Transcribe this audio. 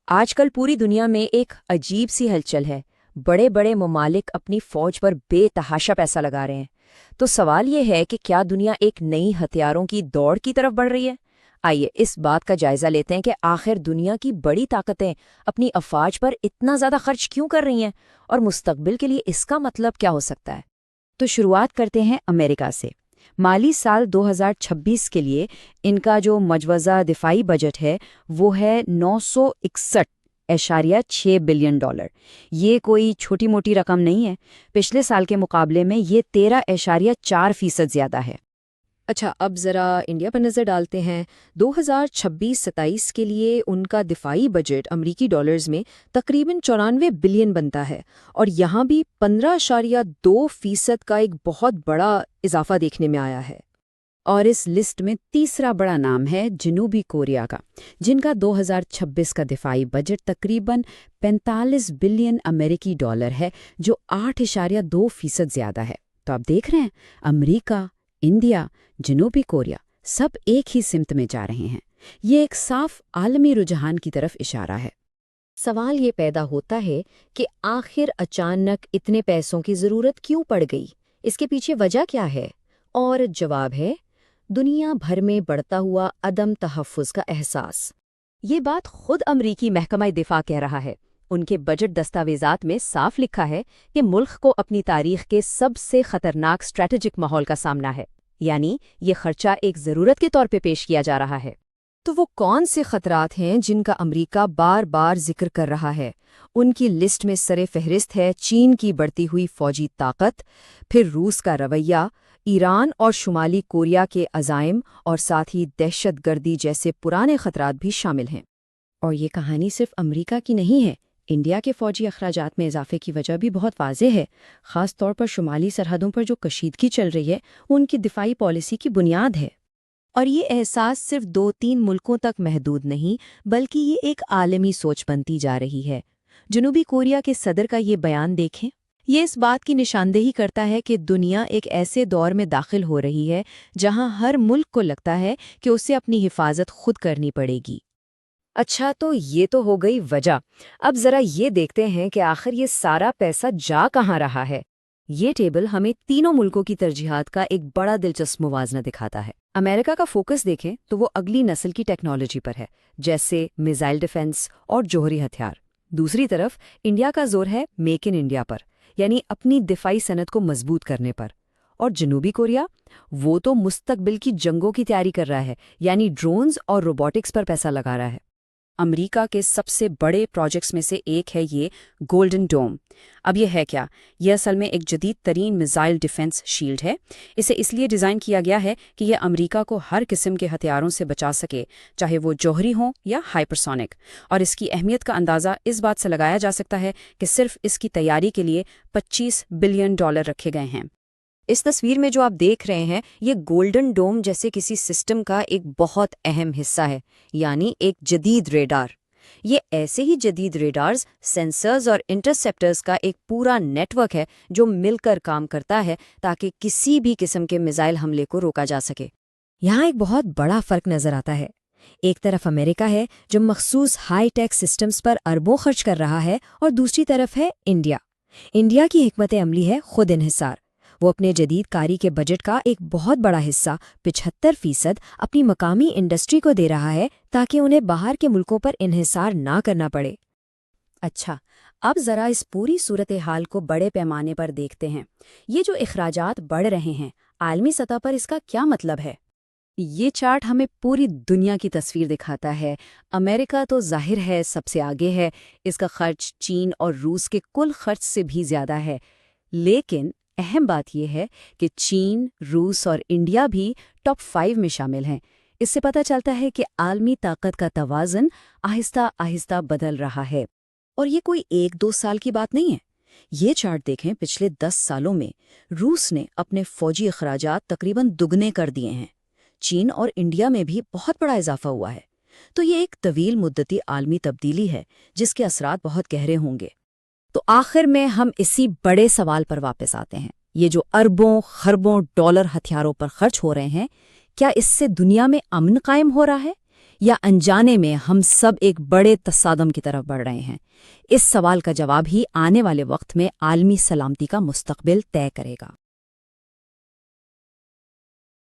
آج کل پوری دنیا میں ایک عجیب سی ہلچل ہے۔ بڑے بڑے ممالک اپنی فوج پر بے تحاشا پیسہ لگا رہے ہیں۔ تو سوال یہ ہے کہ کیا دنیا ایک نئی ہتھیاروں کی دوڑ کی طرف بڑھ رہی ہے؟ آئیے اس بات کا جائزہ لیتے ہیں کہ آخر دنیا کی بڑی طاقتیں اپنی افواج پر اتنا زیادہ خرچ کیوں کر رہی ہیں، اور مستقبل کے لیے اس کا مطلب کیا ہو سکتا ہے۔ تو شروعات کرتے ہیں امریکہ سے۔ مالی سال 2026 کے لیے ان کا جو مجوزہ دفاعی بجٹ ہے وہ ہے $961.6 بلین۔ یہ کوئی چھوٹی موٹی رقم نہیں ہے۔ پچھلے سال کے مقابلے میں یہ 13.4% زیادہ ہے۔ اچھا، اب ذرا انڈیا پر نظر ڈالتے ہیں۔ 2026-27 کے لیے ان کا دفاعی بجٹ امریکی ڈالرز میں تقریباً 94 بلین بنتا ہے، اور یہاں بھی 15.2% کا ایک بہت بڑا اضافہ دیکھنے میں آیا ہے۔ اور اس لسٹ میں تیسرا بڑا نام ہے جنوبی کوریا کا، جن کا 2026 کا دفاعی بجٹ تقریباً 45 بلین امریکی ڈالر ہے، جو 8.2% زیادہ ہے۔ تو آپ دیکھ رہے ہیں، امریکہ، انڈیا، جنوبی کوریا سب ایک ہی سمت میں جا رہے ہیں۔ یہ ایک صاف عالمی رجحان کی طرف اشارہ ہے۔ سوال یہ پیدا ہوتا ہے کہ آخر اچانک اتنے پیسوں کی ضرورت کیوں پڑ گئی؟ اس کے پیچھے وجہ کیا ہے؟ اور جواب ہے دنیا بھر میں بڑھتا ہوا عدم تحفظ کا احساس۔ یہ بات خود امریکی محکمہ دفاع کہہ رہا ہے۔ ان کے بجٹ دستاویزات میں صاف لکھا ہے کہ ملک کو اپنی تاریخ کے سب سے خطرناک اسٹریٹجک ماحول کا سامنا ہے، یعنی یہ خرچہ ایک ضرورت کے طور پہ پیش کیا جا رہا ہے۔ تو وہ کون سے خطرات ہیں جن کا امریکہ بار بار ذکر کر رہا ہے؟ ان کی لسٹ میں سر فہرست ہے چین کی بڑھتی ہوئی فوجی طاقت، پھر روس کا رویہ، ایران اور شمالی کوریا کے عزائم، اور ساتھ ہی دہشت گردی جیسے پرانے خطرات بھی شامل ہیں۔ اور یہ کہانی صرف امریکہ کی نہیں ہے۔ انڈیا کے فوجی اخراجات میں اضافے کی وجہ بھی بہت واضح ہے۔ خاص طور پر شمالی سرحدوں پر جو کشیدگی چل رہی ہے، وہ ان کی دفاعی پالیسی کی بنیاد ہے۔ اور یہ احساس صرف 2-3 ملکوں تک محدود نہیں، بلکہ یہ ایک عالمی سوچ بنتی جا رہی ہے۔ جنوبی کوریا کے صدر کا یہ بیان دیکھیں۔ یہ اس بات کی نشاندہی کرتا ہے کہ دنیا ایک ایسے دور میں داخل ہو رہی ہے جہاں ہر ملک کو لگتا ہے کہ اسے اپنی حفاظت خود کرنی پڑے گی۔ اچھا، تو یہ تو ہو گئی وجہ۔ اب ذرا یہ دیکھتے ہیں کہ آخر یہ سارا پیسہ جا کہاں رہا ہے۔ یہ ٹیبل ہمیں تینوں ملکوں کی ترجیحات کا ایک بڑا دلچسپ موازنہ دکھاتا ہے۔ امریکہ کا فوکس دیکھیں تو وہ اگلی نسل کی ٹیکنالوجی پر ہے، جیسے میزائل ڈیفنس اور جوہری ہتھیار۔ دوسری طرف انڈیا کا زور ہے میک ان انڈیا پر، یعنی اپنی دفاعی صنعت کو مضبوط کرنے پر۔ اور جنوبی کوریا، وہ تو مستقبل کی جنگوں کی تیاری کر رہا ہے، یعنی ڈرونز اور روبوٹکس پر پیسہ لگا رہا ہے۔ امریکہ کے سب سے بڑے پروجیکٹس میں سے ایک ہے یہ گولڈن ڈوم۔ اب یہ ہے کیا؟ یہ اصل میں ایک جدید ترین میزائل ڈیفنس شیلڈ ہے۔ اسے اس لیے ڈیزائن کیا گیا ہے کہ یہ امریکہ کو ہر قسم کے ہتھیاروں سے بچا سکے، چاہے وہ جوہری ہوں یا ہائپرسونک۔ اور اس کی اہمیت کا اندازہ اس بات سے لگایا جا سکتا ہے کہ صرف اس کی تیاری کے لیے $25 بلین رکھے گئے ہیں۔ اس تصویر میں جو آپ دیکھ رہے ہیں، یہ گولڈن ڈوم جیسے کسی سسٹم کا ایک بہت اہم حصہ ہے، یعنی ایک جدید ریڈار۔ یہ ایسے ہی جدید ریڈارز، سینسرز اور انٹرسیپٹرز کا ایک پورا نیٹ ورک ہے جو مل کر کام کرتا ہے تاکہ کسی بھی قسم کے میزائل حملے کو روکا جا سکے۔ یہاں ایک بہت بڑا فرق نظر آتا ہے۔ ایک طرف امریکہ ہے جو مخصوص ہائی ٹیک سسٹمز پر اربوں خرچ کر رہا ہے، اور دوسری طرف ہے انڈیا۔ انڈیا کی حکمت عملی ہے خود انحصار۔ وہ اپنے جدید کاری کے بجٹ کا ایک بہت بڑا حصہ 75% اپنی مقامی انڈسٹری کو دے رہا ہے تاکہ انہیں باہر کے ملکوں پر انحصار نہ کرنا پڑے۔ اچھا، اب ذرا اس پوری صورتحال کو بڑے پیمانے پر دیکھتے ہیں۔ یہ جو اخراجات بڑھ رہے ہیں، عالمی سطح پر اس کا کیا مطلب ہے؟ یہ چارٹ ہمیں پوری دنیا کی تصویر دکھاتا ہے۔ امریکہ تو ظاہر ہے سب سے آگے ہے، اس کا خرچ چین اور روس کے کل خرچ سے بھی زیادہ ہے۔ لیکن اہم بات یہ ہے کہ چین، روس اور انڈیا بھی ٹاپ 5 میں شامل ہیں۔ اس سے پتہ چلتا ہے کہ عالمی طاقت کا توازن آہستہ آہستہ بدل رہا ہے۔ اور یہ کوئی 1-2 سال کی بات نہیں ہے۔ یہ چارٹ دیکھیں، پچھلے 10 سالوں میں روس نے اپنے فوجی اخراجات تقریباً دگنے کر دیے ہیں۔ چین اور انڈیا میں بھی بہت بڑا اضافہ ہوا ہے۔ تو یہ ایک طویل مدتی عالمی تبدیلی ہے جس کے اثرات بہت گہرے ہوں گے۔ تو آخر میں ہم اسی بڑے سوال پر واپس آتے ہیں۔ یہ جو اربوں خربوں ڈالر ہتھیاروں پر خرچ ہو رہے ہیں، کیا اس سے دنیا میں امن قائم ہو رہا ہے، یا انجانے میں ہم سب ایک بڑے تصادم کی طرف بڑھ رہے ہیں؟ اس سوال کا جواب ہی آنے والے وقت میں عالمی سلامتی کا مستقبل طے کرے گا۔